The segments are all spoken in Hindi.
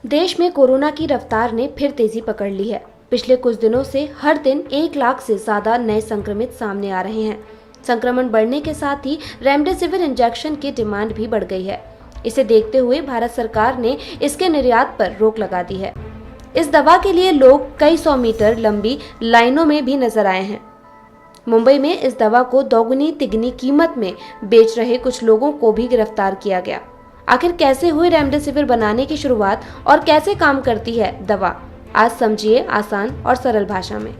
देश में कोरोना की रफ्तार ने फिर तेजी पकड़ ली है। पिछले कुछ दिनों से हर दिन 1 लाख से ज्यादा नए संक्रमित सामने आ रहे हैं। संक्रमण बढ़ने के साथ ही रेमडेसिविर इंजेक्शन की डिमांड भी बढ़ गई है। इसे देखते हुए भारत सरकार ने इसके निर्यात पर रोक लगा दी है। इस दवा के लिए लोग कई 100 मीटर लंबी लाइनों में भी नजर आए हैं। मुंबई में इस दवा को दोगुनी तिगनी कीमत में बेच रहे कुछ लोगों को भी गिरफ्तार किया गया। आखिर कैसे हुई रेमडेसिविर बनाने की शुरुआत और कैसे काम करती है दवा, आज समझिए आसान और सरल भाषा में।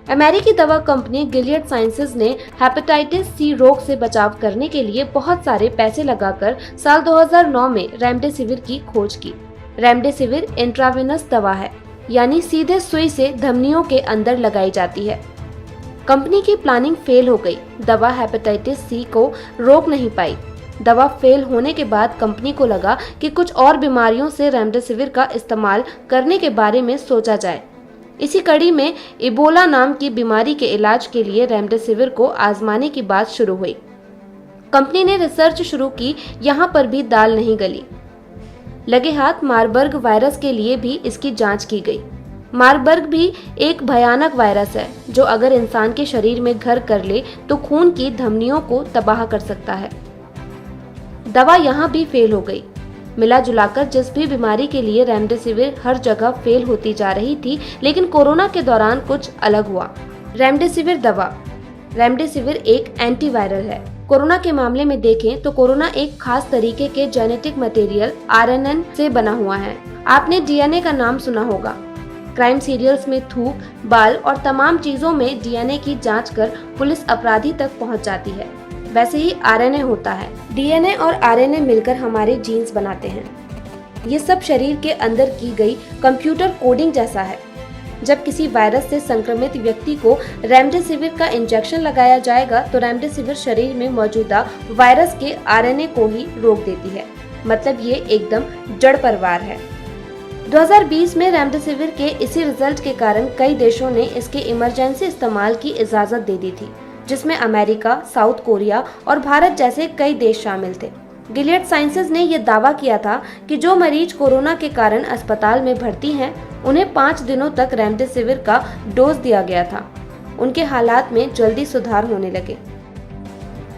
अमेरिकी दवा कंपनी गिलियड साइंसेज ने हेपेटाइटिस सी रोग से बचाव करने के लिए बहुत सारे पैसे लगाकर साल 2009 में रेमडेसिविर की खोज की। रेमडेसिविर इंट्रावेनस दवा है, यानी सीधे सुई से धमनियों के अंदर लगाई जाती है। कंपनी की प्लानिंग फेल हो गई। दवा हेपेटाइटिस सी को रोक नहीं पाई। दवा फेल होने के बाद कंपनी को लगा कि कुछ और बीमारियों से रेमडेसिविर का इस्तेमाल करने के बारे में सोचा जाए। इसी कड़ी में इबोला नाम की बीमारी के इलाज के लिए रेमडेसिविर को आजमाने की बात शुरू हुई। कंपनी ने रिसर्च शुरू की, यहाँ पर भी दाल नहीं गली। लगे हाथ मारबर्ग वायरस के लिए भी इसकी जांच की गई। मारबर्ग भी एक भयानक वायरस है जो अगर इंसान के शरीर में घर कर ले तो खून की धमनियों को तबाह कर सकता है। दवा यहाँ भी फेल हो गई। मिला जुलाकर जिस भी बीमारी के लिए रेमडेसिविर हर जगह फेल होती जा रही थी, लेकिन कोरोना के दौरान कुछ अलग हुआ। रेमडेसिविर दवा। रेमडेसिविर एक एंटीवायरल है। कोरोना के मामले में देखें तो कोरोना एक खास तरीके के जेनेटिक मटेरियल आरएनए से बना हुआ है। आपने डीएनए का नाम सुना होगा। क्राइम सीरियल्स में थूक, बाल और तमाम चीजों में डीएनए की जांच कर पुलिस अपराधी तक पहुंच जाती है। वैसे ही आरएनए होता है। डीएनए और आरएनए मिलकर हमारे जीन्स बनाते हैं। ये सब शरीर के अंदर की गई कंप्यूटर कोडिंग जैसा है। जब किसी वायरस से संक्रमित व्यक्ति को रेमडेसिविर का इंजेक्शन लगाया जाएगा तो रेमडेसिविर शरीर में मौजूदा वायरस के आरएनए को ही रोक देती है। मतलब ये एकदम जड़ परवार है। 2020 में रेमडेसिविर के इसी रिजल्ट के कारण कई देशों ने इसके इमरजेंसी इस्तेमाल की इजाजत दे दी थी, जिसमें अमेरिका, साउथ कोरिया और भारत जैसे कई देश शामिल थे। गिलियड साइंसेज ने यह दावा किया था कि जो मरीज कोरोना के कारण अस्पताल में भर्ती हैं, उन्हें 5 दिनों तक रेमडेसिविर का डोज दिया गया था। उनके हालात में जल्दी सुधार होने लगे।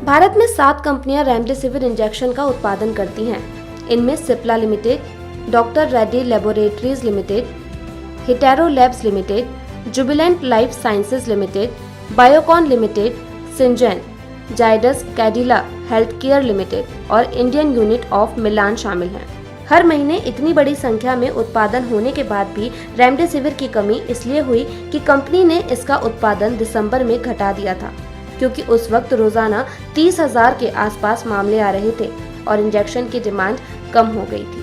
भारत में 7 कंपनियां रेमडेसिविर इंजेक्शन का उत्पादन करती हैं। इनमें Cipla limited, doctor Reddy laboratories limited, Hetero labs limited, Jubilant life sciences limited, Biocon limited, Syngene, Zydus Cadila healthcare limited और इंडियन यूनिट ऑफ मिलान शामिल हैं। हर महीने इतनी बड़ी संख्या में उत्पादन होने के बाद भी रेमडेसिविर की कमी इसलिए हुई कि कंपनी ने इसका उत्पादन दिसंबर में घटा दिया था, क्योंकि उस वक्त रोजाना 30,000 के आसपास मामले आ रहे थे और इंजेक्शन की डिमांड कम हो गई थी।